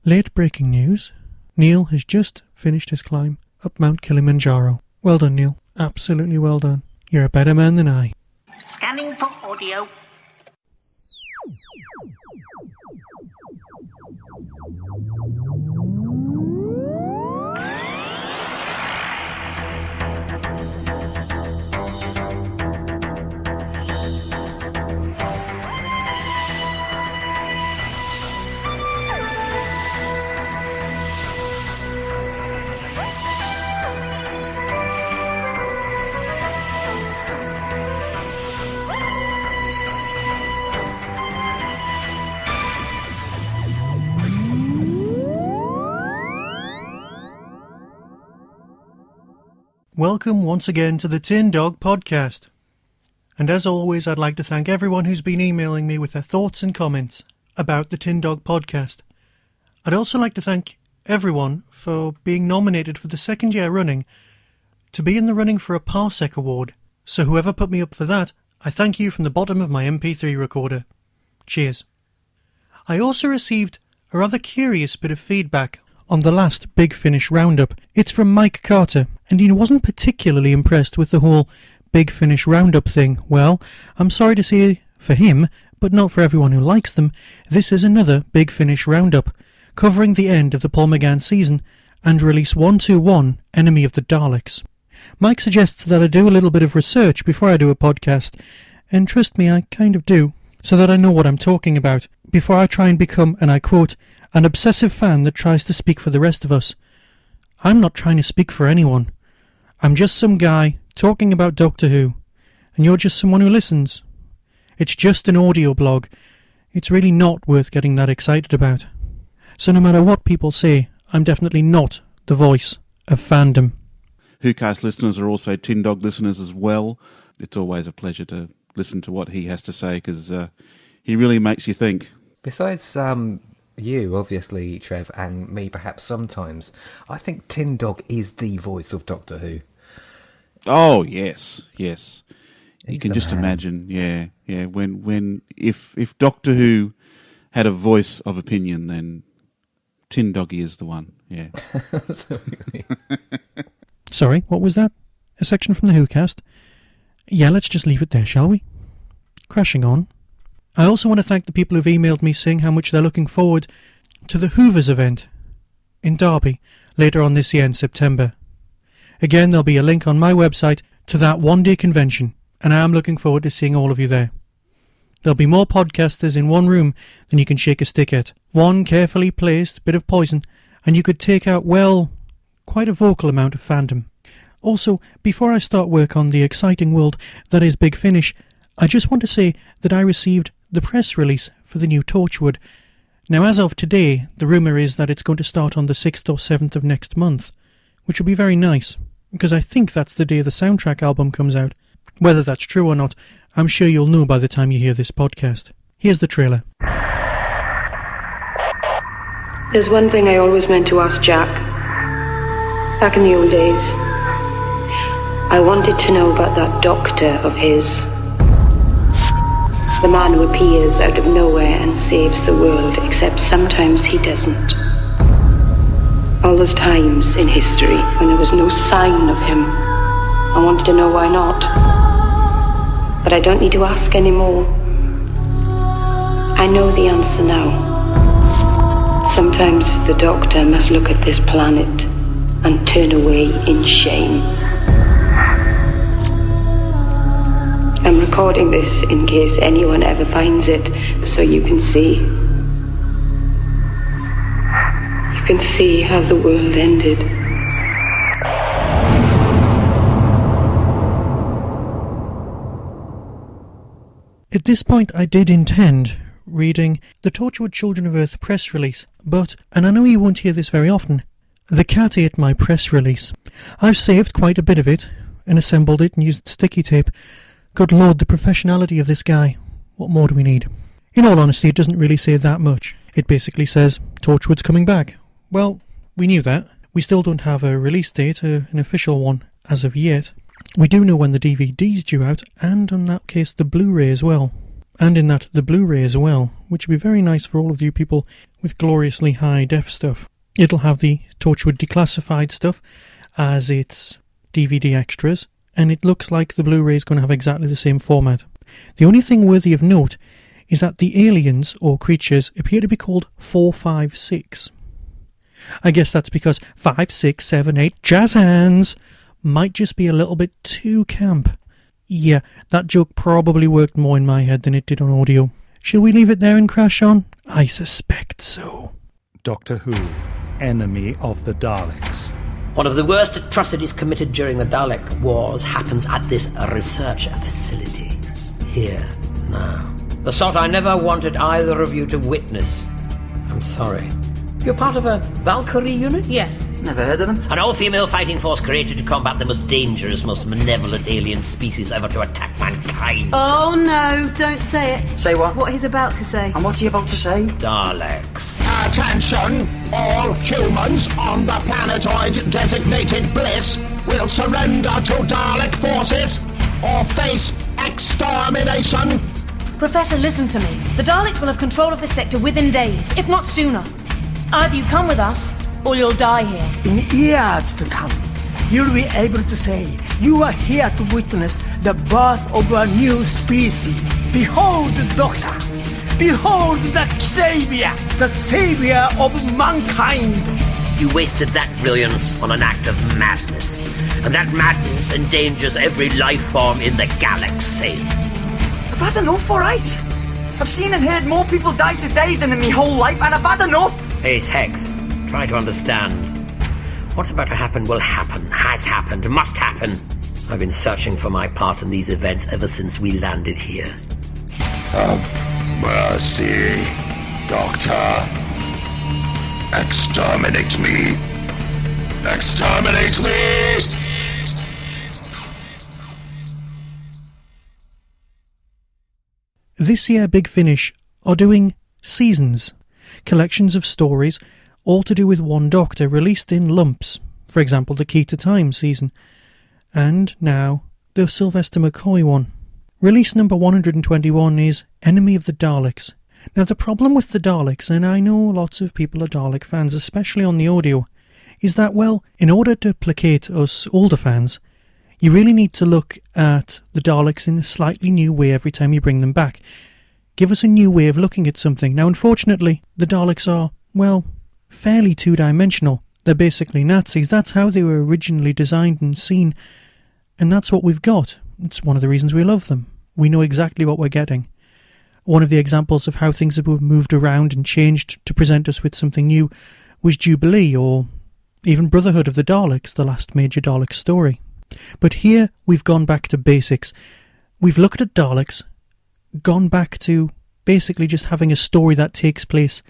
Late breaking news. Neil has just finished his climb up Mount Kilimanjaro. Well done, Neil. Absolutely well done. You're a better man than I. Scanning for audio. Welcome once again to the Tin Dog Podcast. And as always, I'd like to thank everyone who's been emailing me with their thoughts and comments about the Tin Dog Podcast. I'd also like to thank everyone for being nominated for the second year running to be in the running for a Parsec Award. So whoever put me up for that, I thank you from the bottom of my MP3 recorder. Cheers. I also received a rather curious bit of feedback on the last Big Finish Roundup. It's from Mike Carter, and he wasn't particularly impressed with the whole Big Finish Roundup thing. Well, I'm sorry to say for him, but not for everyone who likes them, this is another Big Finish Roundup, covering the end of the Paul McGann season and release 121, Enemy of the Daleks. Mike suggests that I do a little bit of research before I do a podcast, and trust me, I kind of do, so that I know what I'm talking about, before I try and become, and I quote, an obsessive fan that tries to speak for the rest of us. I'm not trying to speak for anyone. I'm just some guy talking about Doctor Who, and you're just someone who listens. It's just an audio blog. It's really not worth getting that excited about. So no matter what people say, I'm definitely not the voice of fandom. WhoCast listeners are also Tin Dog listeners as well. It's always a pleasure to listen to what he has to say, because he really makes you think. Besides you, obviously, Trev, and me perhaps sometimes, I think Tin Dog is the voice of Doctor Who. Oh, yes. You He's can the just man. imagine, yeah. If Doctor Who had a voice of opinion, then Tin Doggy is the one, yeah. Absolutely. Sorry, what was that? A section from the WhoCast? Yeah, let's just leave it there, shall we? Crashing on. I also want to thank the people who've emailed me saying how much they're looking forward to the Hoovers event in Derby later on this year in September. Again, there'll be a link on my website to that one-day convention, and I am looking forward to seeing all of you there. There'll be more podcasters in one room than you can shake a stick at. One carefully placed bit of poison, and you could take out, well, quite a vocal amount of fandom. Also, before I start work on the exciting world that is Big Finish, I just want to say that I received the press release for the new Torchwood. Now, as of today, the rumour is that it's going to start on the 6th or 7th of next month, which will be very nice, because I think that's the day the soundtrack album comes out. Whether that's true or not, I'm sure you'll know by the time you hear this podcast. Here's the trailer. There's one thing I always meant to ask Jack. Back in the old days, I wanted to know about that doctor of his. The man who appears out of nowhere and saves the world, except sometimes he doesn't. All those times in history when there was no sign of him, I wanted to know why not. But I don't need to ask anymore. I know the answer now. Sometimes the Doctor must look at this planet and turn away in shame. I'm recording this in case anyone ever finds it, so you can see. You can see how the world ended. At this point, I did intend reading the Torchwood Children of Earth press release, but, and I know you won't hear this very often, the cat ate my press release. I've saved quite a bit of it, and assembled it and used sticky tape. Good Lord, the professionality of this guy. What more do we need? In all honesty, it doesn't really say that much. It basically says, Torchwood's coming back. Well, we knew that. We still don't have a release date, an official one, as of yet. We do know when the DVD's due out, and in that case the Blu-ray as well. and in that the Blu-ray as well, which would be very nice for all of you people with gloriously high def stuff. It'll have the Torchwood declassified stuff as its DVD extras, and it looks like the Blu-ray is going to have exactly the same format. The only thing worthy of note is that the aliens or creatures appear to be called 456. I guess that's because 5, 6, 7, 8 jazz hands might just be a little bit too camp. Yeah, that joke probably worked more in my head than it did on audio. Shall we leave it there and crash on? I suspect so. Doctor Who, enemy of the Daleks. One of the worst atrocities committed during the Dalek Wars happens at this research facility. Here, now. The sort I never wanted either of you to witness. I'm sorry. You're part of a Valkyrie unit? Yes. Never heard of them. An all-female fighting force created to combat the most dangerous, most malevolent alien species ever to attack mankind. Oh no, don't say it. Say what? What he's about to say. And what's he about to say? Daleks. Attention! All humans on the planetoid designated Bliss will surrender to Dalek forces or face extermination. Professor, listen to me. The Daleks will have control of this sector within days, if not sooner. Either you come with us, or you'll die here. In years to come, you'll be able to say you are here to witness the birth of a new species. Behold the Doctor! Behold the Savior! The Savior of mankind! You wasted that brilliance on an act of madness. And that madness endangers every life form in the galaxy. I've had enough, alright? I've seen and heard more people die today than in my whole life, and I've had enough! Ace Hex, try to understand. What's about to happen will happen, has happened, must happen. I've been searching for my part in these events ever since we landed here. Have mercy, Doctor. Exterminate me. Exterminate me! This year Big Finish are doing seasons, collections of stories, all to do with one Doctor, released in lumps. For example, the Key to Time season. And now, the Sylvester McCoy one. Release number 121 is Enemy of the Daleks. Now the problem with the Daleks, and I know lots of people are Dalek fans, especially on the audio, is that, well, in order to placate us older fans, you really need to look at the Daleks in a slightly new way every time you bring them back. Give us a new way of looking at something. Now, unfortunately, the Daleks are, well, fairly two-dimensional. They're basically Nazis. That's how they were originally designed and seen, and that's what we've got. It's one of the reasons we love them. We know exactly what we're getting. One of the examples of how things have moved around and changed to present us with something new was Jubilee, or even Brotherhood of the Daleks, the last major Dalek story. But here we've gone back to basics. We've looked at Daleks, gone back to basically just having a story that takes place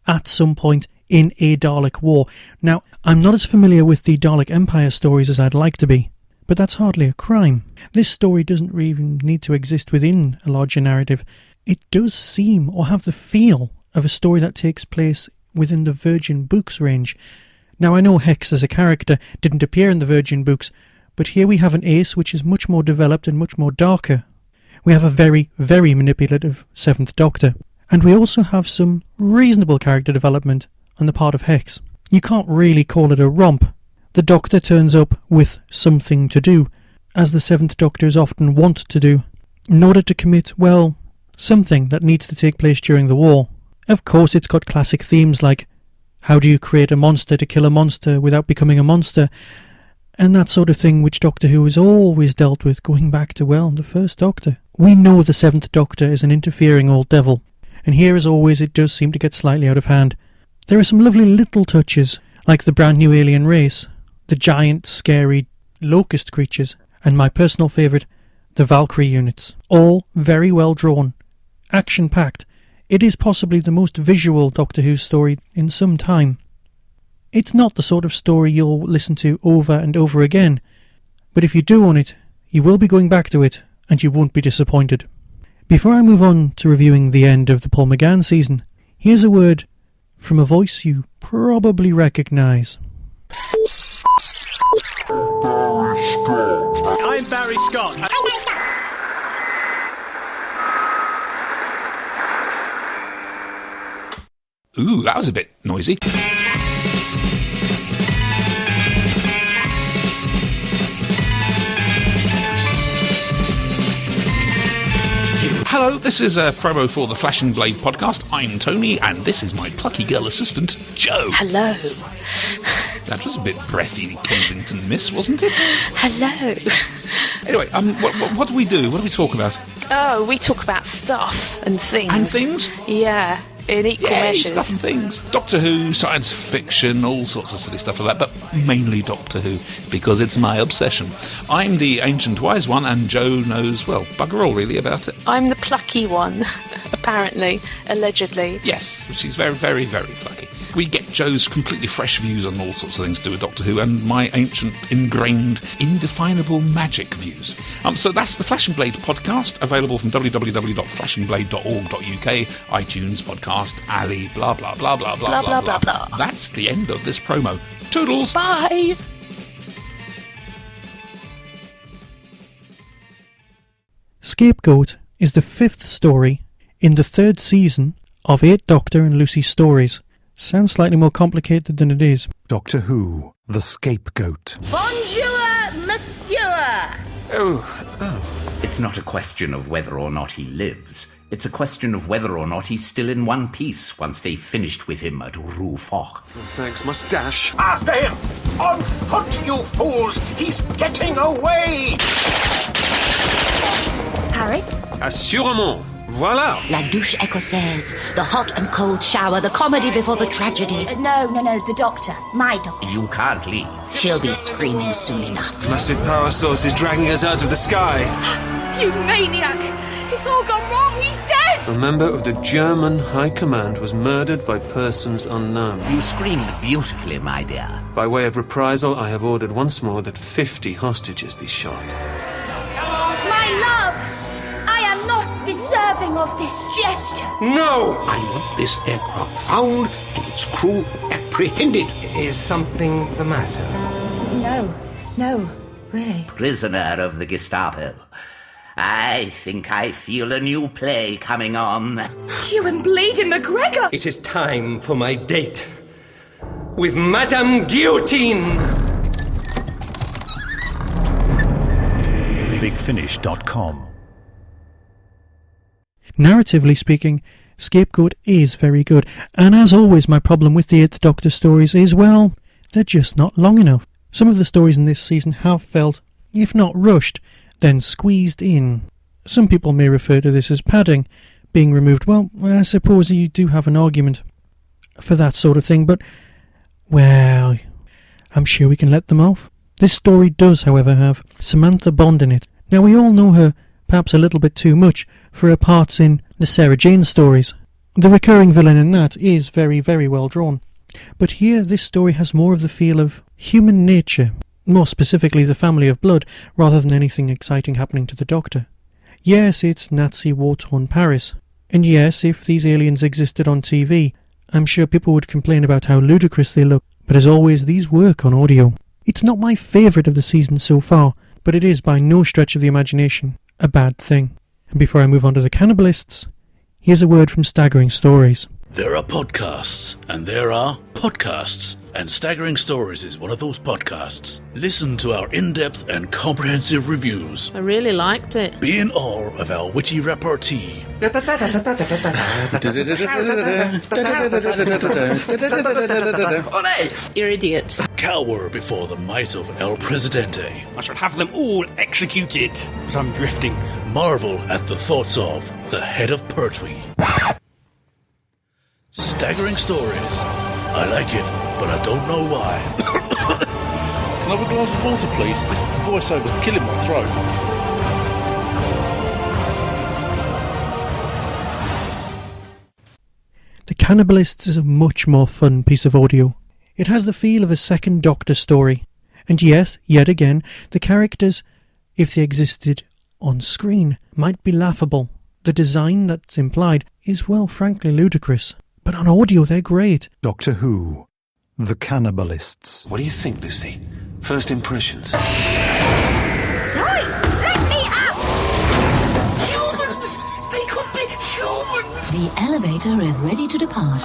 at some point in a Dalek war. Now, I'm not as familiar with the Dalek Empire stories as I'd like to be, but that's hardly a crime. This story doesn't even need to exist within a larger narrative. It does seem, or have the feel, of a story that takes place within the Virgin Books range. Now, I know Hex as a character didn't appear in the Virgin Books, but here we have an Ace which is much more developed and much more darker. We have a very, very manipulative 7th Doctor. And we also have some reasonable character development on the part of Hex. You can't really call it a romp. The Doctor turns up with something to do, as the 7th Doctors often want to do, in order to commit, well, something that needs to take place during the war. Of course, it's got classic themes like, how do you create a monster to kill a monster without becoming a monster? And that sort of thing which Doctor Who has always dealt with, going back to, well, the 1st Doctor. We know the 7th Doctor is an interfering old devil, and here, as always, it does seem to get slightly out of hand. There are some lovely little touches, like the brand new alien race, the giant, scary locust creatures, and my personal favourite, the Valkyrie units. All very well drawn, action-packed. It is possibly the most visual Doctor Who story in some time. It's not the sort of story you'll listen to over and over again, but if you do own it, you will be going back to it, and you won't be disappointed. Before I move on to reviewing the end of the Paul McGann season, here's a word from a voice you probably recognise. I'm Barry Scott. Ooh, that was a bit noisy. Hello, this is a promo for the Flash and Blade podcast. I'm Tony, and this is my plucky girl assistant, Jo. Hello. That was a bit breathy Kensington miss, wasn't it? Hello. Anyway, what do we do? What do we talk about? Oh, we talk about stuff and things. And things? Yeah, in equal measures. Stuff and things. Doctor Who, science fiction, all sorts of silly stuff like that, but mainly Doctor Who, because it's my obsession. I'm the ancient wise one, and Jo knows, well, bugger all really about it. I'm the plucky one, apparently, allegedly. Yes, she's very, very, very plucky. We get Jo's completely fresh views on all sorts of things to do with Doctor Who, and my ancient, ingrained, indefinable magic views. So that's the Flash and Blade podcast, available from www.flashandblade.org.uk, iTunes, Podcast Alley, blah, blah, blah, blah, blah, blah, blah, blah. That's the end of this promo. Toodles! Bye! Scapegoat is the 5th story in the 3rd season of 8 Doctor and Lucy stories. Sounds slightly more complicated than it is. Doctor Who, the Scapegoat. Bonjour, monsieur! Oh. It's not a question of whether or not he lives. It's a question of whether or not he's still in one piece once they've finished with him at Rue Fort. Oh, thanks, Moustache. After him! On foot, you fools! He's getting away! Paris? Assurément. Voilà! La douche écossaise. The hot and cold shower. The comedy before the tragedy. No, the doctor. My doctor. You can't leave. She'll be screaming soon enough. Massive power source is dragging us out of the sky. You maniac! It's all gone wrong! He's dead! A member of the German High Command was murdered by persons unknown. You screamed beautifully, my dear. By way of reprisal, I have ordered once more that 50 hostages be shot. My love! I am not deserving of this gesture. No! I want this aircraft found and its crew apprehended. Is something the matter? No, really. Prisoner of the Gestapo. I think I feel a new play coming on. You and Bleeding McGregor! It is time for my date with Madame Guillotine! BigFinish.com. Narratively speaking, Scapegoat is very good, and as always my problem with the 8th Doctor stories is, well, they're just not long enough. Some of the stories in this season have felt, if not rushed, then squeezed in. Some people may refer to this as padding being removed. Well, I suppose you do have an argument for that sort of thing, but, well, I'm sure we can let them off. This story does, however, have Samantha Bond in it. Now, we all know her perhaps a little bit too much for her parts in the Sarah Jane stories. The recurring villain in that is very, very well drawn. But here, this story has more of the feel of human nature, more specifically the family of blood, rather than anything exciting happening to the Doctor. Yes, it's Nazi war-torn Paris. And yes, if these aliens existed on TV, I'm sure people would complain about how ludicrous they look, but as always, these work on audio. It's not my favourite of the season so far, but it is by no stretch of the imagination a bad thing. And before I move on to the cannibalists, here's a word from Staggering Stories. There are podcasts, and there are podcasts, and Staggering Stories is one of those podcasts. Listen to our in-depth and comprehensive reviews. I really liked it. Be in awe of our witty repartee. You're idiots. Cower before the might of El Presidente. I shall have them all executed, but I'm drifting. Marvel at the thoughts of the head of Pertwee. Staggering Stories. I like it, but I don't know why. Can I have a glass of water, please? This voiceover's killing my throat. The Cannibalists is a much more fun piece of audio. It has the feel of a second Doctor story. And yes, yet again, the characters, if they existed on screen, might be laughable. The design that's implied is, well, frankly ludicrous. But on audio, they're great. Doctor Who, the Cannibalists. What do you think, Lucy? First impressions? Right! Let me out! Humans! They could be humans! The elevator is ready to depart.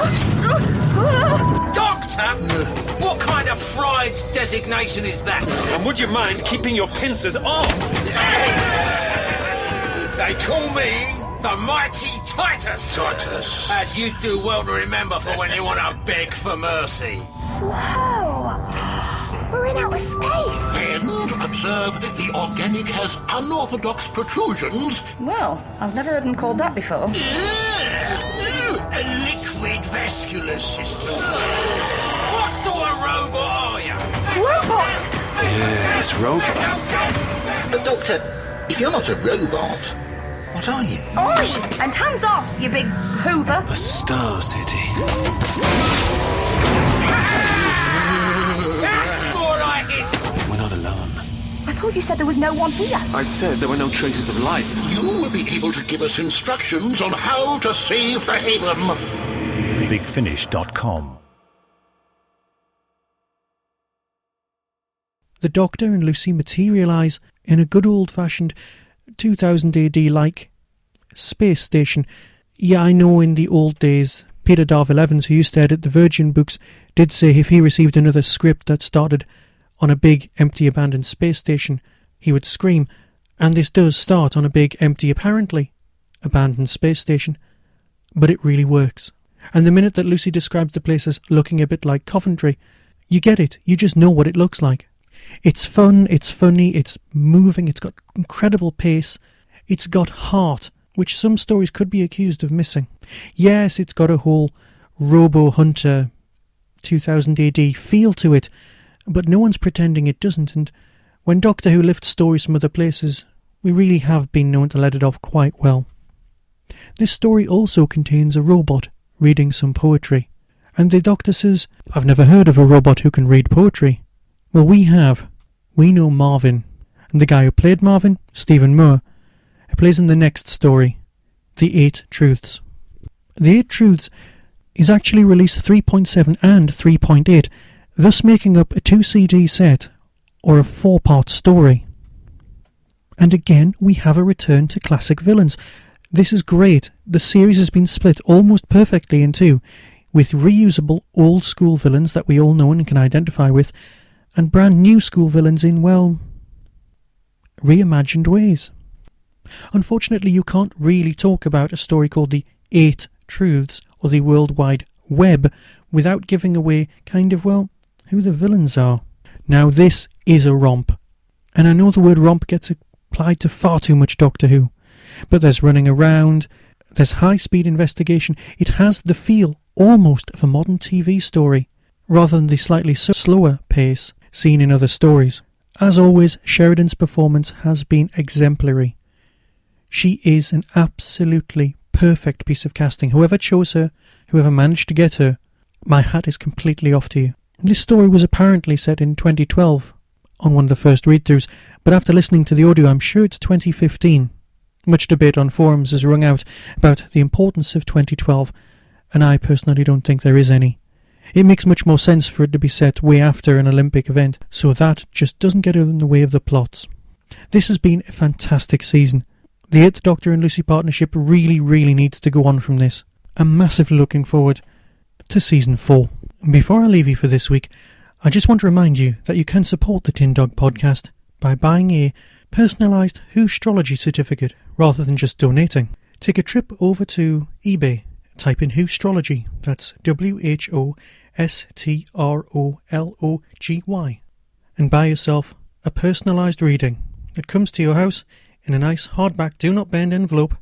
Doctor! What kind of fried designation is that? And would you mind keeping your pincers off? They call me the Mighty Titus. Titus. As you do well to remember for when you want to beg for mercy. Whoa! We're in outer space. And observe, the organic has unorthodox protrusions. Well, I've never heard them called that before. A liquid vascular system. What sort of robot are you? Robots? Yes, robots. But Doctor, if you're not a robot, what are you? Oi! And hands off, you big Hoover. A star city. That's more like it! We're not alone. I thought you said there was no one here. I said there were no traces of life. You will be able to give us instructions on how to save the haven. BigFinish.com. The Doctor and Lucy materialise in a good old-fashioned 2000 AD-like space station. Yeah, I know in the old days, Peter Darvill Evans, who used to edit the Virgin books, did say if he received another script that started on a big, empty, abandoned space station, he would scream. And this does start on a big, empty, apparently abandoned space station. But it really works. And the minute that Lucy describes the place as looking a bit like Coventry, you get it. You just know what it looks like. It's fun, it's funny, it's moving, it's got incredible pace, it's got heart, which some stories could be accused of missing. Yes, it's got a whole Robo-Hunter 2000 AD feel to it, but no one's pretending it doesn't, and when Doctor Who lifts stories from other places, we really have been known to let it off quite well. This story also contains a robot reading some poetry, and the Doctor says, "I've never heard of a robot who can read poetry." Well, we have. We know Marvin. And the guy who played Marvin, Stephen Moore, who plays in the next story, The 8 Truths. The 8 Truths is actually released 3.7 and 3.8, thus making up a 2 CD set, or a 4-part story. And again, we have a return to classic villains. This is great. The series has been split almost perfectly in two, with reusable old-school villains that we all know and can identify with, and brand new school villains in, well, reimagined ways. Unfortunately, you can't really talk about a story called The 8 Truths or the World Wide Web without giving away kind of, well, who the villains are. Now, this is a romp, and I know the word romp gets applied to far too much Doctor Who, but there's running around, there's high-speed investigation. It has the feel almost of a modern TV story, rather than the slightly slower pace seen in other stories. As always, Sheridan's performance has been exemplary. She is an absolutely perfect piece of casting. Whoever chose her, whoever managed to get her, my hat is completely off to you. This story was apparently set in 2012 on one of the first read-throughs, but after listening to the audio, I'm sure it's 2015. Much debate on forums has rung out about the importance of 2012, and I personally don't think there is any. It makes much more sense for it to be set way after an Olympic event, so that just doesn't get in the way of the plots. This has been a fantastic season. The 8th Doctor and Lucy partnership really needs to go on from this. I'm massively looking forward to Season 4. Before I leave you for this week, I just want to remind you that you can support the Tin Dog podcast by buying a personalised Whostrology certificate rather than just donating. Take a trip over to eBay, type in Whostrology, that's WHOSTROLOGY, and buy yourself a personalised reading that comes to your house in a nice hardback do not bend envelope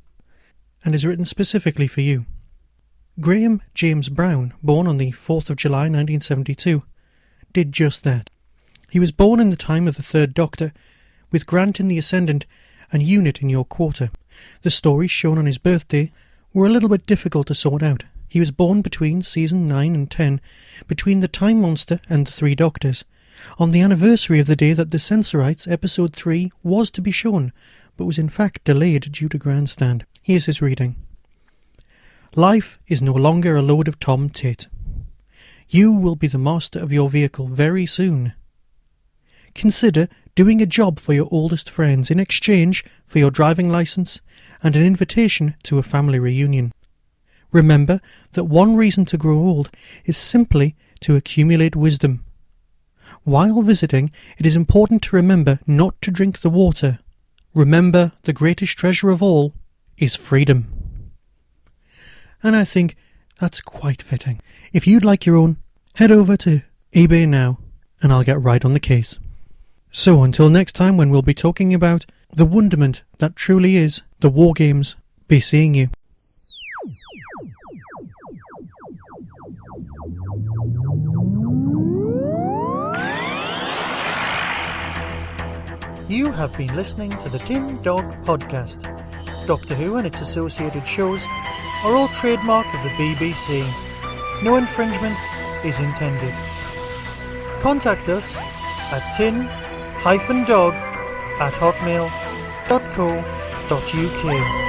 and is written specifically for you. Graham James Brown, born on the 4th of July 1972, did just that. He was born in the time of the Third Doctor, with Grant in the Ascendant and Unit in your quarter. The stories shown on his birthday were a little bit difficult to sort out. He was born between season 9 and 10, between the Time Monster and the Three Doctors, on the anniversary of the day that the Censorites episode 3 was to be shown, but was in fact delayed due to grandstand. Here's his reading. Life is no longer a load of tom tit. You will be the master of your vehicle very soon. Consider doing a job for your oldest friends in exchange for your driving licence and an invitation to a family reunion. Remember that one reason to grow old is simply to accumulate wisdom. While visiting, it is important to remember not to drink the water. Remember, the greatest treasure of all is freedom. And I think that's quite fitting. If you'd like your own, head over to eBay now, and I'll get right on the case. So until next time, when we'll be talking about the wonderment that truly is the War Games, be seeing you. You have been listening to the Tin Dog Podcast. Doctor Who and its associated shows are all trademark of the BBC. No infringement is intended. Contact us at tin-dog@hotmail.co.uk.